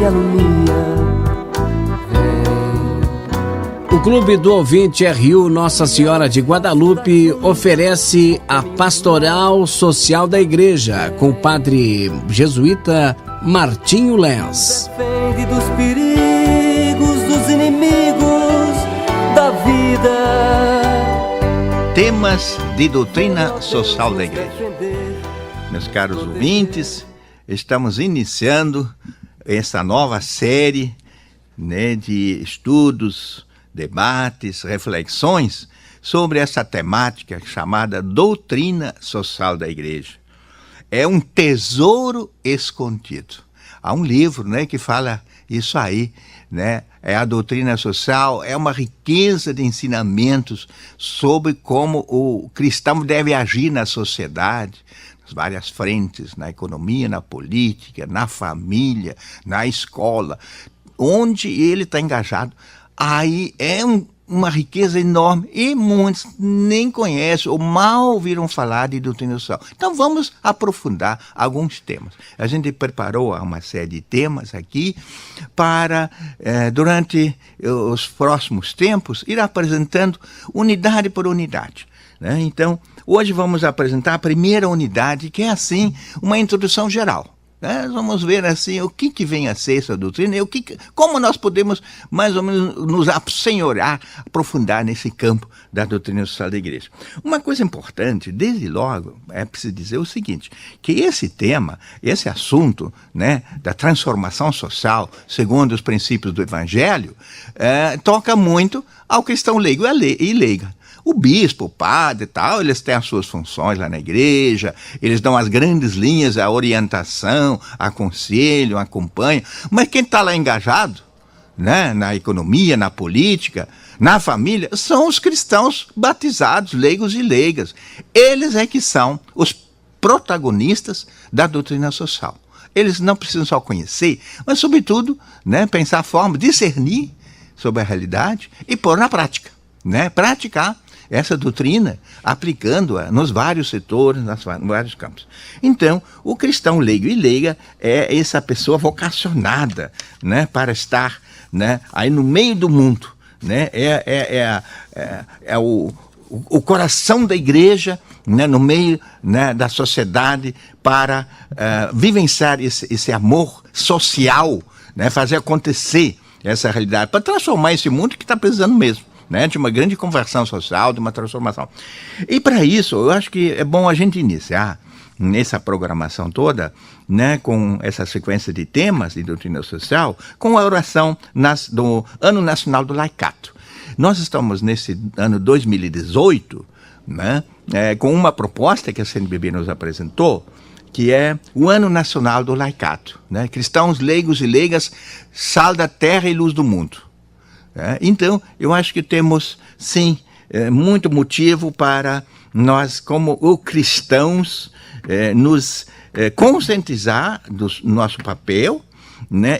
alunia. O Clube do Ouvinte RU Nossa Senhora de Guadalupe oferece a Pastoral Social da Igreja com o padre jesuíta Martinho Lenz. Defende dos perigos, dos inimigos da vida. Temas de doutrina social da Igreja. Meus caros ouvintes, estamos iniciando essa nova série, de estudos, debates, reflexões sobre essa temática chamada doutrina social da Igreja. É um tesouro escondido. Há um livro, que fala isso aí, É a doutrina social, é uma riqueza de ensinamentos sobre como o cristão deve agir na sociedade, nas várias frentes, na economia, na política, na família, na escola, onde ele está engajado. Aí é uma riqueza enorme e muitos nem conhecem ou mal ouviram falar de doutrina social. Então vamos aprofundar alguns temas. A gente preparou uma série de temas aqui para, durante os próximos tempos, ir apresentando unidade por unidade. Então, hoje vamos apresentar a primeira unidade, que é assim, uma introdução geral. Vamos ver assim o que vem a ser essa doutrina e como nós podemos mais ou menos nos assenhorar, aprofundar nesse campo da doutrina social da Igreja. Uma coisa importante, desde logo, é preciso dizer o seguinte, que esse tema, esse assunto, da transformação social, segundo os princípios do Evangelho, toca muito ao cristão leigo e leiga. O bispo, o padre e tal, eles têm as suas funções lá na igreja, eles dão as grandes linhas, a orientação, aconselham, acompanham, mas quem está lá engajado, na economia, na política, na família, são os cristãos batizados, leigos e leigas. Eles é que são os protagonistas da doutrina social. Eles não precisam só conhecer, mas sobretudo, pensar a forma, discernir sobre a realidade e pôr na prática, praticar essa doutrina, aplicando-a nos vários setores, nos vários campos. Então, o cristão leigo e leiga é essa pessoa vocacionada, para estar, aí no meio do mundo, é o coração da igreja, no meio, da sociedade, para vivenciar esse amor social, fazer acontecer essa realidade, para transformar esse mundo que está precisando mesmo. De uma grande conversão social, de uma transformação. E para isso, eu acho que é bom a gente iniciar nessa programação toda, com essa sequência de temas de doutrina social, com a oração do Ano Nacional do Laicato. Nós estamos nesse ano 2018, com uma proposta que a CNBB nos apresentou, que é o Ano Nacional do Laicato. Cristãos leigos e leigas, sal da terra e luz do mundo. Então, eu acho que temos, sim, muito motivo para nós, como cristãos, nos conscientizar do nosso papel,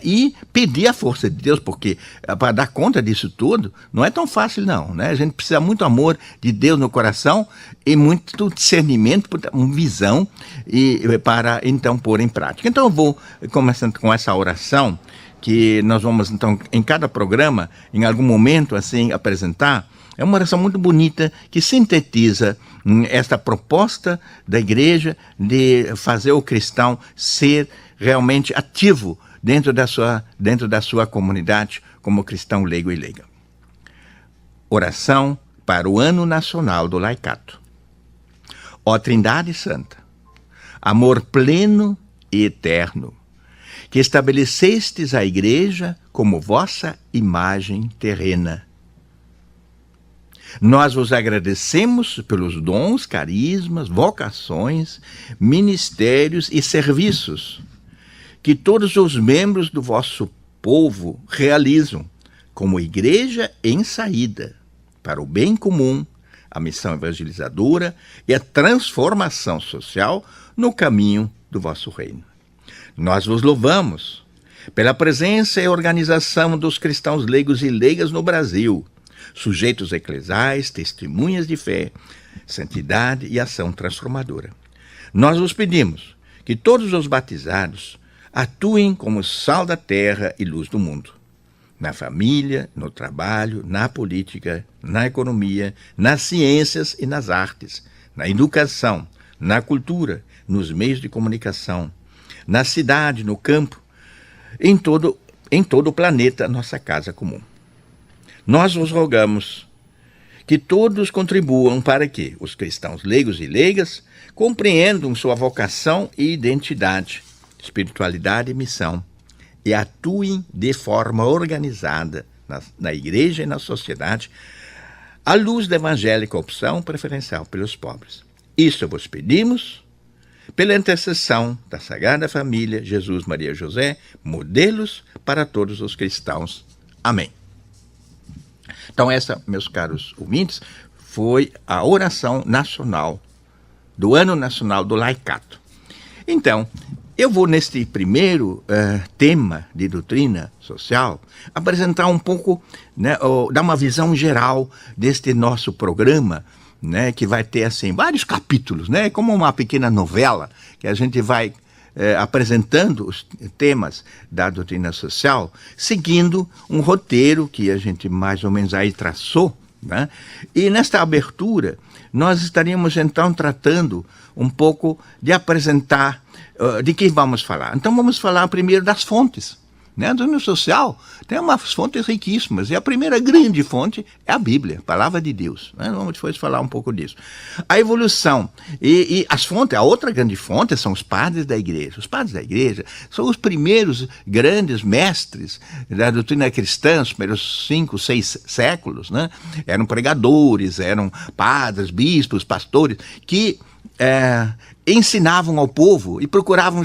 e pedir a força de Deus, porque para dar conta disso tudo não é tão fácil, não. A gente precisa muito amor de Deus no coração e muito discernimento, visão, para então pôr em prática. Então, eu vou começando com essa oração, que nós vamos, então, em cada programa, em algum momento, assim, apresentar. É uma oração muito bonita que sintetiza esta proposta da igreja de fazer o cristão ser realmente ativo dentro da sua comunidade como cristão leigo e leiga. Oração para o Ano Nacional do Laicato. Ó Trindade Santa, amor pleno e eterno, que estabelecestes a igreja como vossa imagem terrena. Nós vos agradecemos pelos dons, carismas, vocações, ministérios e serviços que todos os membros do vosso povo realizam como igreja em saída para o bem comum, a missão evangelizadora e a transformação social no caminho do vosso reino. Nós vos louvamos pela presença e organização dos cristãos leigos e leigas no Brasil, sujeitos eclesiais, testemunhas de fé, santidade e ação transformadora. Nós vos pedimos que todos os batizados atuem como sal da terra e luz do mundo. Na família, no trabalho, na política, na economia, nas ciências e nas artes, na educação, na cultura, nos meios de comunicação, na cidade, no campo, em todo o planeta, nossa casa comum. Nós vos rogamos que todos contribuam para que os cristãos leigos e leigas compreendam sua vocação e identidade, espiritualidade e missão, e atuem de forma organizada na igreja e na sociedade, à luz da evangélica opção preferencial pelos pobres. Isso vos pedimos, pela intercessão da Sagrada Família, Jesus, Maria e José, modelos para todos os cristãos. Amém. Então essa, meus caros ouvintes, foi a oração nacional do Ano Nacional do Laicato. Então, eu vou, neste primeiro tema de doutrina social, apresentar um pouco, né, dar uma visão geral deste nosso programa, né, que vai ter assim, vários capítulos, né, como uma pequena novela, que a gente vai apresentando os temas da doutrina social, seguindo um roteiro que a gente mais ou menos aí traçou, né? E nesta abertura, nós estaríamos então tratando um pouco de apresentar de que vamos falar. Então vamos falar primeiro das fontes. Né? A doutrina social tem umas fontes riquíssimas, e a primeira grande fonte é a Bíblia, a Palavra de Deus. Né? Vamos depois falar um pouco disso. A evolução e as fontes, a outra grande fonte são os padres da igreja. Os padres da igreja são os primeiros grandes mestres da doutrina cristã, os primeiros 5, 6 séculos. Né? Eram pregadores, eram padres, bispos, pastores, que ensinavam ao povo e procuravam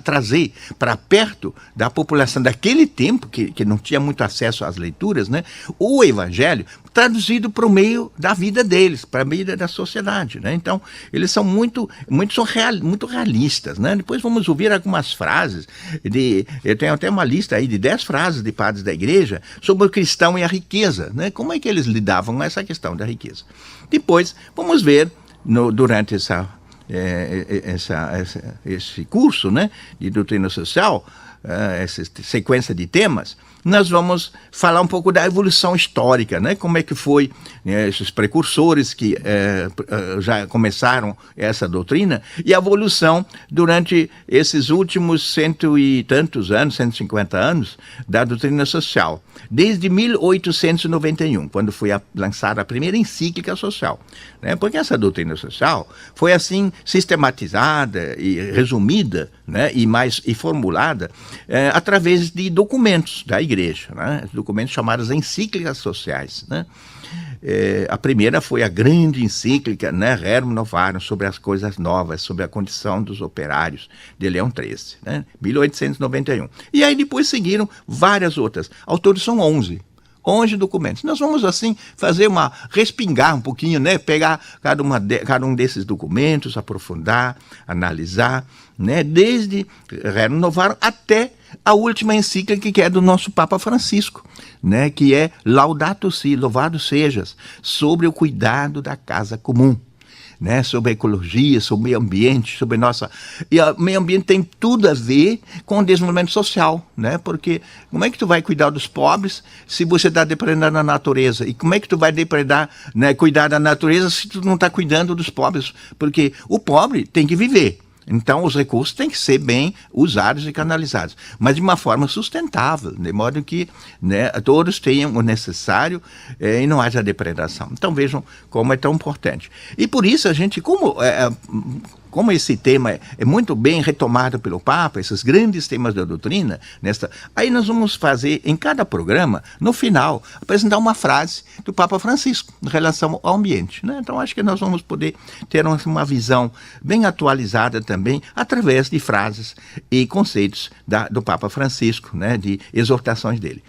trazer para perto da população daquele tempo, que não tinha muito acesso às leituras, né, o evangelho traduzido para o meio da vida deles, para a vida da sociedade. Né? Então, eles são muito realistas. Né? Depois vamos ouvir algumas frases, eu tenho até uma lista aí de 10 frases de padres da igreja sobre o cristão e a riqueza. Né? Como é que eles lidavam com essa questão da riqueza? Depois, vamos ver, durante esse curso, né, de doutrina social, essa sequência de temas, nós vamos falar um pouco da evolução histórica, né, como é que foi esses precursores que já começaram essa doutrina, e a evolução durante esses últimos 100 e tantos anos, 150 anos, da doutrina social, desde 1891, quando foi lançada a primeira encíclica social. Né, porque essa doutrina social foi assim sistematizada e resumida, né, e formulada através de documentos da igreja, né, documentos chamados encíclicas sociais. Né. A primeira foi a grande encíclica, né, Rerum Novarum, sobre as coisas novas, sobre a condição dos operários, de Leão XIII, né, 1891. E aí depois seguiram várias outras. Ao todo são 11 documentos. Nós vamos, assim, respingar um pouquinho, né? Pegar cada um desses documentos, aprofundar, analisar, né? Desde Rerum Novarum até a última encíclica, que é do nosso Papa Francisco, né? Que é Laudato Si, louvado sejas, sobre o cuidado da casa comum. Né, sobre a ecologia, sobre o meio ambiente, sobre E o meio ambiente tem tudo a ver com o desenvolvimento social, né? Porque como é que tu vai cuidar dos pobres se você está depredando a natureza? E como é que tu vai cuidar da natureza se tu não está cuidando dos pobres? Porque o pobre tem que viver. Então, os recursos têm que ser bem usados e canalizados, mas de uma forma sustentável, de modo que, né, todos tenham o necessário e não haja depredação. Então, vejam como é tão importante. E por isso, a gente, como esse tema é muito bem retomado pelo Papa, esses grandes temas da doutrina, aí nós vamos fazer, em cada programa, no final, apresentar uma frase do Papa Francisco em relação ao ambiente. Né? Então, acho que nós vamos poder ter uma visão bem atualizada também, através de frases e conceitos do Papa Francisco, né? De exortações dele.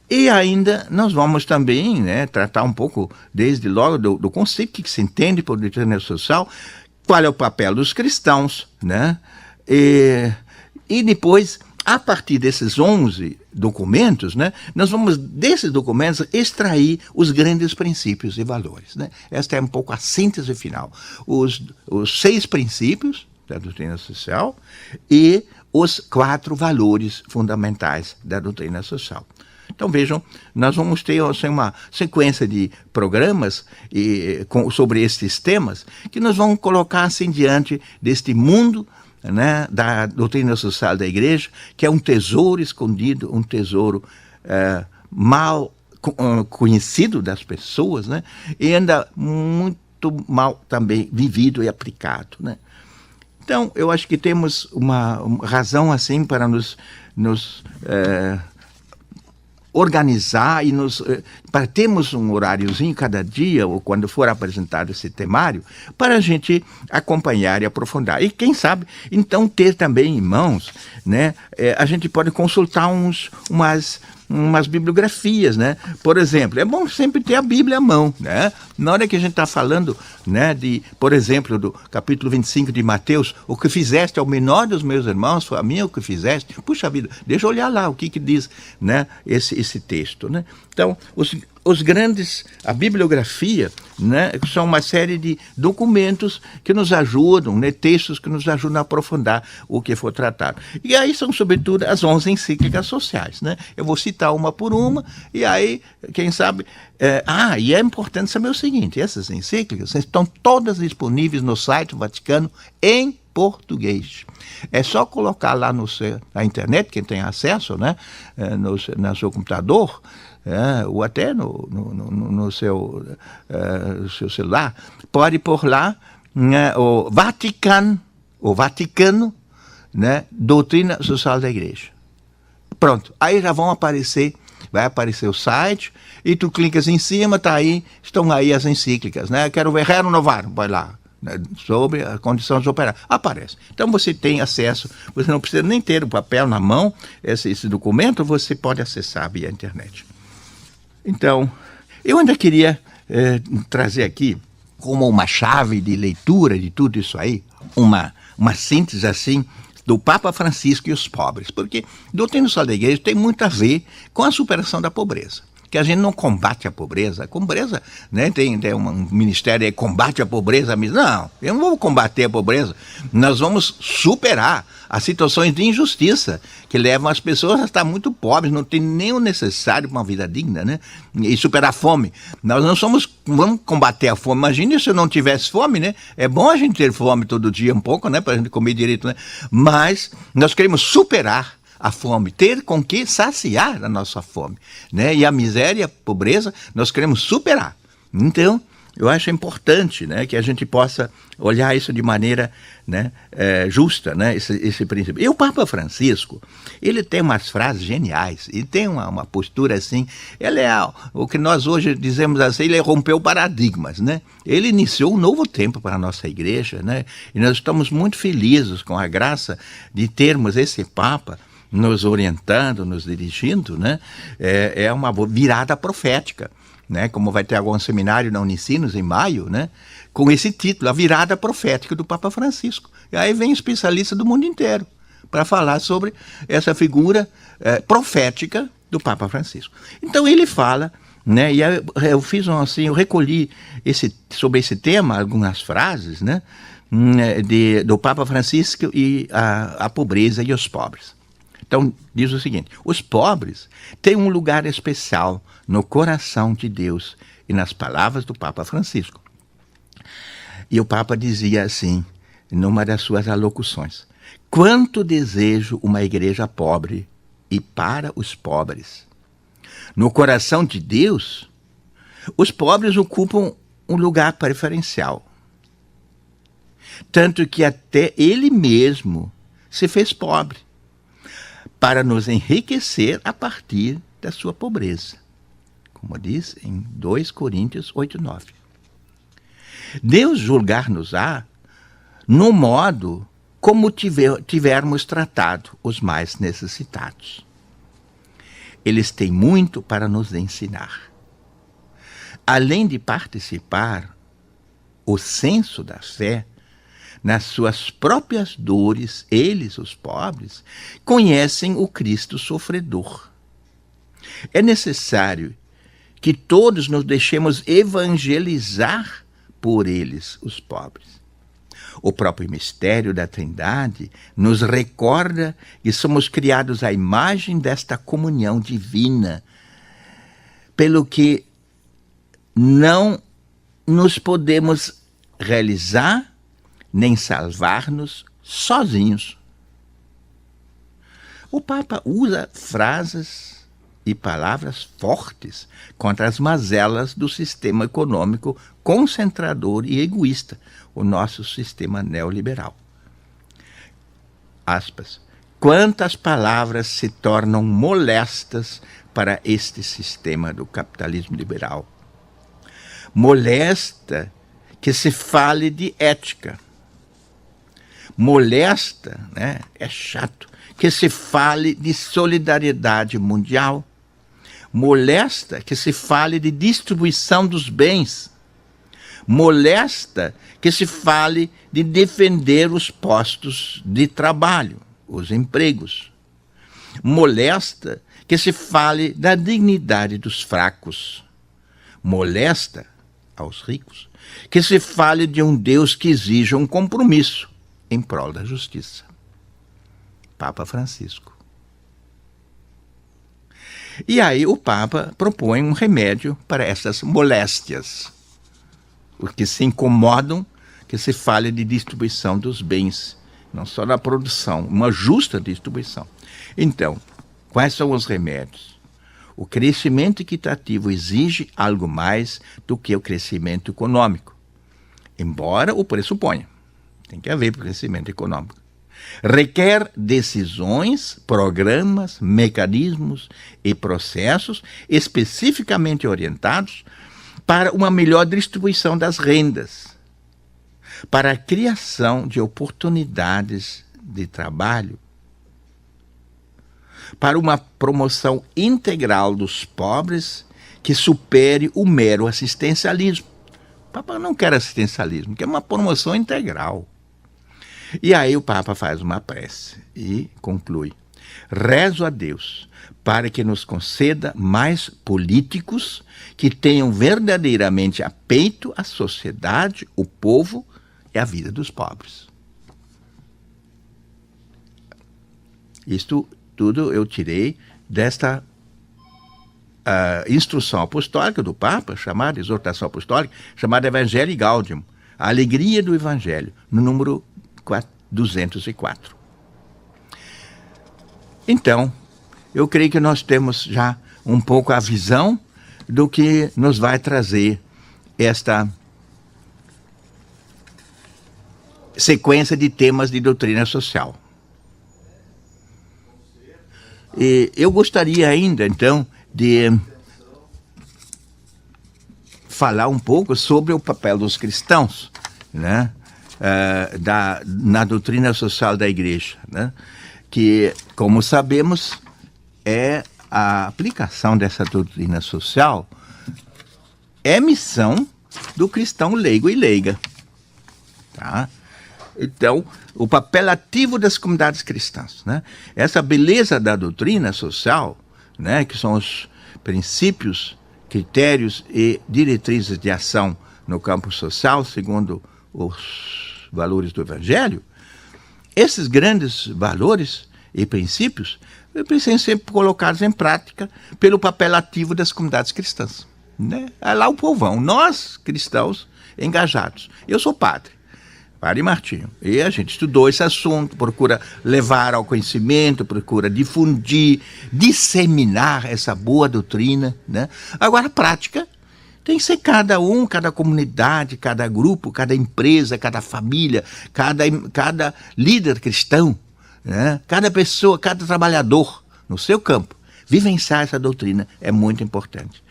E ainda nós vamos também, né, tratar um pouco, desde logo, do conceito que se entende por doutrina social, qual é o papel dos cristãos, né? E depois, a partir desses 11 documentos, né, nós vamos, desses documentos, extrair os grandes princípios e valores. Né? Esta é um pouco a síntese final. Os 6 princípios, da doutrina social e os 4 valores fundamentais da doutrina social. Então vejam, nós vamos ter assim, uma sequência de programas sobre estes temas que nós vamos colocar assim diante deste mundo, né, da doutrina social da igreja, que é um tesouro escondido, um tesouro mal conhecido das pessoas, né, e ainda muito mal também vivido e aplicado, né? Então, eu acho que temos uma razão assim para nos organizar e para termos um horáriozinho cada dia, ou quando for apresentado esse temário, para a gente acompanhar e aprofundar. E quem sabe, então, ter também em mãos, né, a gente pode consultar umas bibliografias, né? Por exemplo, é bom sempre ter a Bíblia à mão, né? Na hora que a gente está falando, né, por exemplo, do capítulo 25 de Mateus, o que fizeste ao menor dos meus irmãos, foi a mim o que fizeste. Puxa vida, deixa eu olhar lá o que diz, né, esse texto, né? Então, os grandes, a bibliografia, né, são uma série de documentos que nos ajudam, né, textos que nos ajudam a aprofundar o que for tratado. E aí são, sobretudo, as 11 encíclicas sociais, né? Eu vou citar uma por uma, e aí, quem sabe... e é importante saber o seguinte, essas encíclicas estão todas disponíveis no site do Vaticano em português. É só colocar lá na internet, quem tem acesso, né, no seu computador, ou até no seu celular, pode pôr lá, né, o Vaticano, né, Doutrina Social da Igreja. Pronto, aí já vai aparecer o site, e tu clicas em cima, estão aí as encíclicas, né? Quero ver, renovar, vai lá, né, sobre as condições de operar. Aparece. Então você tem acesso, você não precisa nem ter o papel na mão, esse documento você pode acessar via internet. Então, eu ainda queria trazer aqui, como uma chave de leitura de tudo isso aí, uma síntese assim, do Papa Francisco e os pobres, porque a doutrina social da igreja tem muito a ver com a superação da pobreza, que a gente não combate a pobreza, né, tem um ministério que combate a pobreza, mas não, eu não vou combater a pobreza, nós vamos superar as situações de injustiça que levam as pessoas a estar muito pobres, não tem nem o necessário para uma vida digna, né? E superar a fome. Nós não vamos combater a fome. Imagine se eu não tivesse fome, né? É bom a gente ter fome todo dia um pouco, né? Para a gente comer direito, né? Mas nós queremos superar a fome, ter com que saciar a nossa fome, né? E a miséria, a pobreza, nós queremos superar. Então, eu acho importante, né, que a gente possa olhar isso de maneira, né, justa, né, esse princípio. E o Papa Francisco, ele tem umas frases geniais, ele tem uma postura assim, ele é o que nós hoje dizemos assim, ele rompeu paradigmas, né? Ele iniciou um novo tempo para a nossa igreja, né? E nós estamos muito felizes com a graça de termos esse Papa nos orientando, nos dirigindo, né? É uma virada profética, né? Como vai ter algum seminário na Unicinos em maio, né? Com esse título, a virada profética do Papa Francisco. E aí vem especialista do mundo inteiro para falar sobre essa figura profética do Papa Francisco. Então ele fala, né? E eu fiz eu recolhi sobre esse tema algumas frases, né? Do Papa Francisco e a pobreza e os pobres. Então, diz o seguinte, os pobres têm um lugar especial no coração de Deus e nas palavras do Papa Francisco. E o Papa dizia assim, numa das suas alocuções, quanto desejo uma igreja pobre e para os pobres. No coração de Deus, os pobres ocupam um lugar preferencial. Tanto que até ele mesmo se fez pobre, para nos enriquecer a partir da sua pobreza. Como diz em 2 Coríntios 8:9. Deus julgar-nos-á no modo como tivermos tratado os mais necessitados. Eles têm muito para nos ensinar. Além de participar o senso da fé, nas suas próprias dores, eles, os pobres, conhecem o Cristo sofredor. É necessário que todos nos deixemos evangelizar por eles, os pobres. O próprio mistério da Trindade nos recorda que somos criados à imagem desta comunhão divina, pelo que não nos podemos realizar nem salvar-nos sozinhos. O Papa usa frases e palavras fortes contra as mazelas do sistema econômico concentrador e egoísta, o nosso sistema neoliberal. Aspas. Quantas palavras se tornam molestas para este sistema do capitalismo liberal. Molesta que se fale de ética. Molesta, né? É chato, que se fale de solidariedade mundial. Molesta que se fale de distribuição dos bens. Molesta que se fale de defender os postos de trabalho, os empregos. Molesta que se fale da dignidade dos fracos. Molesta aos ricos que se fale de um Deus que exija um compromisso em prol da justiça. Papa Francisco. E aí o Papa propõe um remédio para essas moléstias, porque se incomodam que se fale de distribuição dos bens, não só da produção, uma justa distribuição. Então, quais são os remédios? O crescimento equitativo exige algo mais do que o crescimento econômico, embora o pressuponha. Tem que haver crescimento econômico. Requer decisões, programas, mecanismos e processos especificamente orientados para uma melhor distribuição das rendas, para a criação de oportunidades de trabalho, para uma promoção integral dos pobres que supere o mero assistencialismo. O Papa não quer assistencialismo, quer uma promoção integral. E aí o Papa faz uma prece e conclui: rezo a Deus para que nos conceda mais políticos que tenham verdadeiramente a peito a sociedade, o povo e a vida dos pobres. Isto tudo eu tirei desta instrução apostólica do Papa, chamada exortação apostólica, chamada Evangelii Gaudium, a alegria do Evangelho, no número 204. Então, eu creio que nós temos já um pouco a visão do que nos vai trazer esta sequência de temas de doutrina social. E eu gostaria ainda, então, de falar um pouco sobre o papel dos cristãos, né, na doutrina social da Igreja, né, que, como sabemos, é a aplicação dessa doutrina social é missão do cristão leigo e leiga. Tá? Então, o papel ativo das comunidades cristãs, né? Essa beleza da doutrina social, né, que são os princípios, critérios e diretrizes de ação no campo social, segundo os valores do Evangelho, esses grandes valores e princípios precisam ser colocados em prática pelo papel ativo das comunidades cristãs. Né? É lá o povão, nós cristãos engajados. Eu sou padre Martinho, e a gente estudou esse assunto, procura levar ao conhecimento, procura difundir, disseminar essa boa doutrina, né? Agora, a prática tem que ser cada um, cada comunidade, cada grupo, cada empresa, cada família, cada líder cristão, né? Cada pessoa, cada trabalhador no seu campo, vivenciar essa doutrina é muito importante,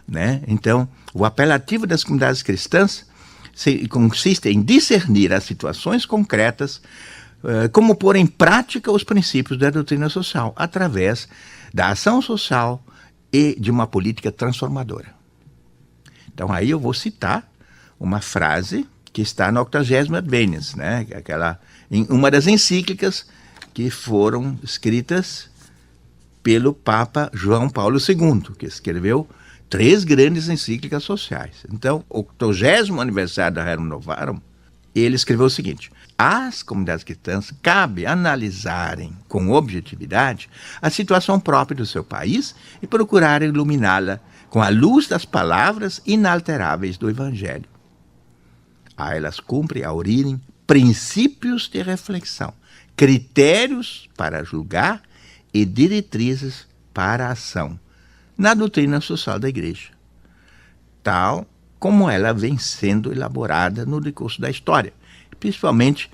né? Então, o apelativo das comunidades cristãs consiste em discernir as situações concretas, como pôr em prática os princípios da doutrina social, através da ação social e de uma política transformadora. Então aí eu vou citar uma frase que está na 80ª Adveniens, né? Em uma das encíclicas que foram escritas pelo Papa João Paulo II, que escreveu 3 grandes encíclicas sociais. Então, o 80º aniversário da Rerum Novarum ele escreveu o seguinte: às comunidades cristãs cabe analisarem com objetividade a situação própria do seu país e procurar iluminá-la com a luz das palavras inalteráveis do Evangelho. A elas cumpre aurirem princípios de reflexão, critérios para julgar e diretrizes para a ação na doutrina social da Igreja, tal como ela vem sendo elaborada no decurso da história, principalmente,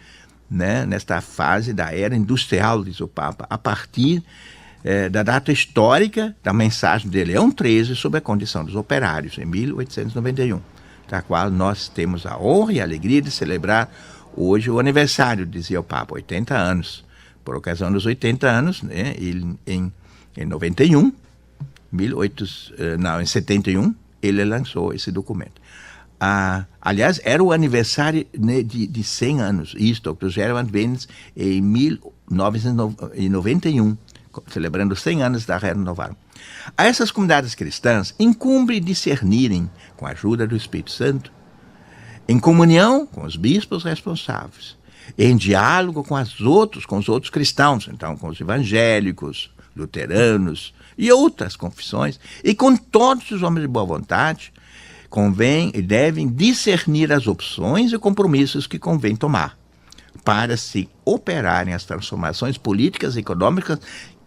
né, nesta fase da era industrial, diz o Papa, a partir da data histórica da mensagem de Leão XIII sobre a condição dos operários, em 1891, da qual nós temos a honra e a alegria de celebrar hoje o aniversário, dizia o Papa, 80 anos. Por ocasião dos 80 anos, né, em 91, em 71, ele lançou esse documento. Aliás, era o aniversário, né, de 100 anos, isto, Octogenarian Advents, em 1991, celebrando 100 anos da Renovaram. A essas comunidades cristãs incumbe discernirem, com a ajuda do Espírito Santo, em comunhão com os bispos responsáveis, em diálogo com os outros cristãos, então com os evangélicos, luteranos e outras confissões, e com todos os homens de boa vontade, convém e devem discernir as opções e compromissos que convém tomar, para se operarem as transformações políticas e econômicas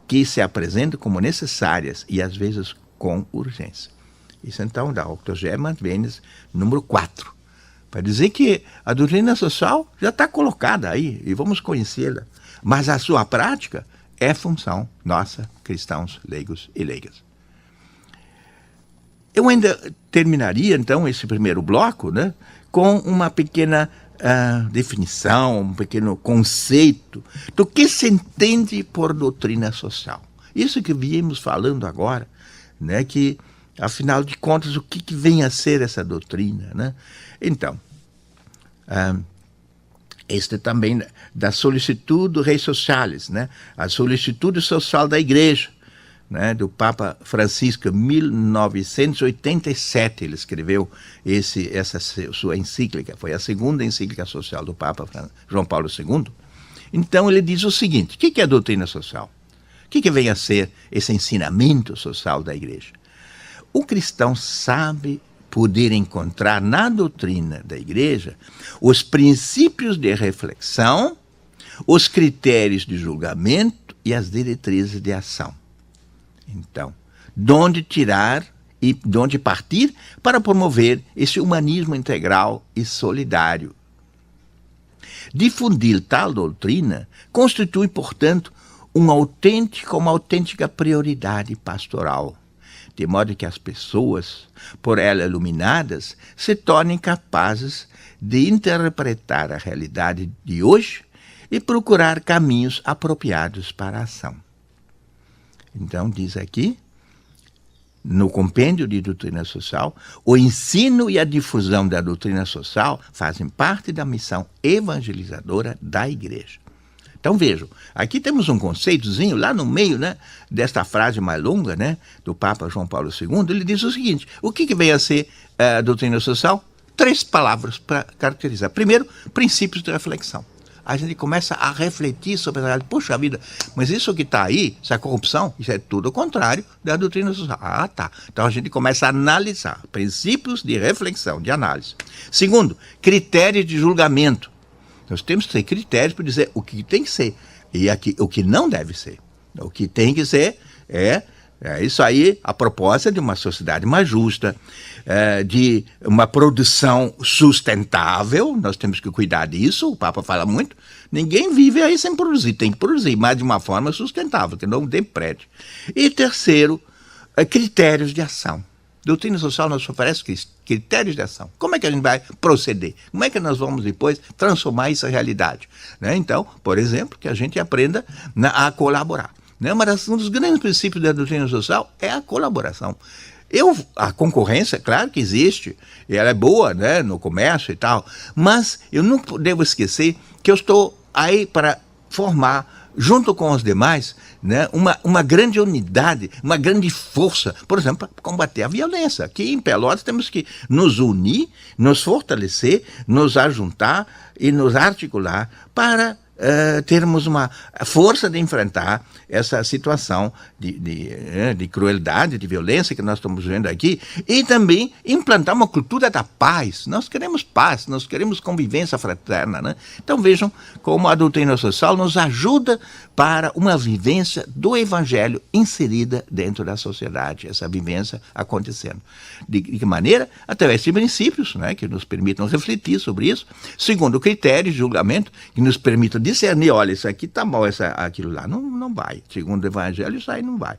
que se apresentam como necessárias e às vezes com urgência. Isso então da Octogenarian Advents número 4. Para dizer que a doutrina social já está colocada aí e vamos conhecê-la, mas a sua prática é função nossa, cristãos, leigos e leigas. Eu ainda terminaria então esse primeiro bloco, né, com uma pequena definição, um pequeno conceito do que se entende por doutrina social. Isso que viemos falando agora, né, que afinal de contas o que vem a ser essa doutrina, né? Então, este também da solicitude Rei Socialis, né? A solicitude social da Igreja, né? Do Papa Francisco, em 1987, ele escreveu essa sua encíclica, foi a segunda encíclica social do Papa João Paulo II. Então ele diz o seguinte: o que é a doutrina social? O que vem a ser esse ensinamento social da Igreja? O cristão sabe poder encontrar na doutrina da Igreja os princípios de reflexão, os critérios de julgamento e as diretrizes de ação. Então, de onde tirar e de onde partir para promover esse humanismo integral e solidário. Difundir tal doutrina constitui, portanto, uma autêntica prioridade pastoral, de modo que as pessoas, por ela iluminadas, se tornem capazes de interpretar a realidade de hoje e procurar caminhos apropriados para a ação. Então, diz aqui, no compêndio de doutrina social, o ensino e a difusão da doutrina social fazem parte da missão evangelizadora da Igreja. Então vejam, aqui temos um conceitozinho lá no meio, né, desta frase mais longa, né, do Papa João Paulo II. Ele diz o seguinte: o que vem a ser a doutrina social? 3 palavras para caracterizar. Primeiro, princípios de reflexão. A gente começa a refletir sobre a realidade. Puxa vida, mas isso que está aí, essa corrupção, isso é tudo o contrário da doutrina social. Ah, tá. Então a gente começa a analisar. Princípios de reflexão, de análise. Segundo, critérios de julgamento. Nós temos que ter critérios para dizer o que tem que ser e o que não deve ser. O que tem que ser é isso aí, a proposta de uma sociedade mais justa, de uma produção sustentável. Nós temos que cuidar disso, o Papa fala muito. Ninguém vive aí sem produzir, tem que produzir, mas de uma forma sustentável, que não deprede. E terceiro, critérios de ação. Doutrina social nos oferece critérios de ação. Como é que a gente vai proceder? Como é que nós vamos depois transformar isso em realidade? Né? Então, por exemplo, que a gente aprenda a colaborar. Né? Um dos grandes princípios da doutrina social é a colaboração. A concorrência, claro que existe, e ela é boa, né, no comércio e tal, mas eu não devo esquecer que eu estou aí para formar junto com os demais, né, uma grande unidade, uma grande força, por exemplo, para combater a violência. Aqui em Pelotas temos que nos unir, nos fortalecer, nos ajuntar e nos articular para termos uma força de enfrentar essa situação de crueldade, de violência que nós estamos vendo aqui, e também implantar uma cultura da paz. Nós queremos paz, nós queremos convivência fraterna, né? Então vejam como a doutrina social nos ajuda para uma vivência do Evangelho inserida dentro da sociedade, essa vivência acontecendo. De que maneira? Através de princípios, né, que nos permitam refletir sobre isso, segundo critérios de julgamento, que nos permitam discernir, olha, isso aqui está mal, aquilo lá não vai. Segundo o Evangelho, isso aí não vai.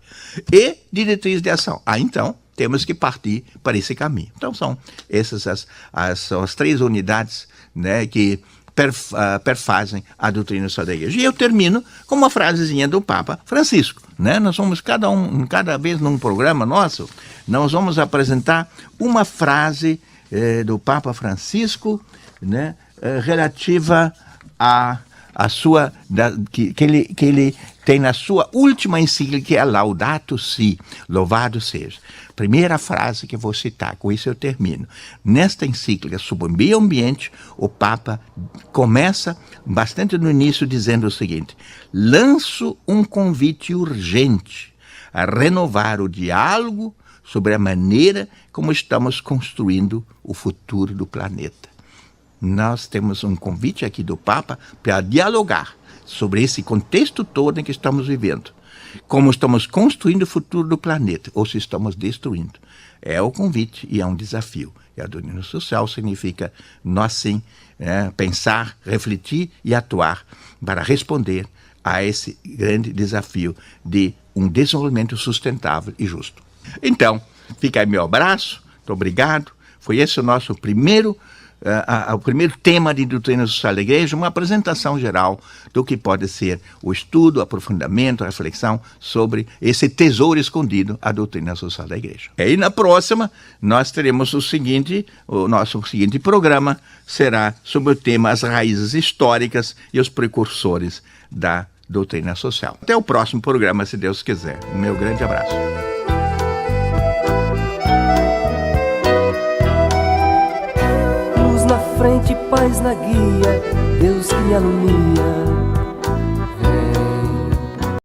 E diretriz de ação. Então, temos que partir para esse caminho. Então, são essas as 3 unidades, né, que perfazem a doutrina social da igreja. E eu termino com uma frasezinha do Papa Francisco, né? Nós vamos, cada vez num programa nosso, nós vamos apresentar uma frase do Papa Francisco, né, relativa a sua, que ele tem na sua última encíclica, que é Laudato Si, louvado seja. Primeira frase que eu vou citar, com isso eu termino. Nesta encíclica sobre o meio ambiente, o Papa começa bastante no início dizendo o seguinte: lanço um convite urgente a renovar o diálogo sobre a maneira como estamos construindo o futuro do planeta. Nós temos um convite aqui do Papa para dialogar sobre esse contexto todo em que estamos vivendo. Como estamos construindo o futuro do planeta, ou se estamos destruindo. É o convite e é um desafio. E a doutrina social significa nós sim pensar, refletir e atuar para responder a esse grande desafio de um desenvolvimento sustentável e justo. Então, fica aí meu abraço, muito obrigado. Foi esse o nosso primeiro tema de doutrina social da igreja, uma apresentação geral do que pode ser o estudo, o aprofundamento, a reflexão sobre esse tesouro escondido, a doutrina social da igreja. E aí na próxima nós teremos o nosso seguinte programa será sobre o tema as raízes históricas e os precursores da doutrina social. Até o próximo programa, se Deus quiser. Um meu grande abraço. Frente, paz na guia, Deus que me alumia.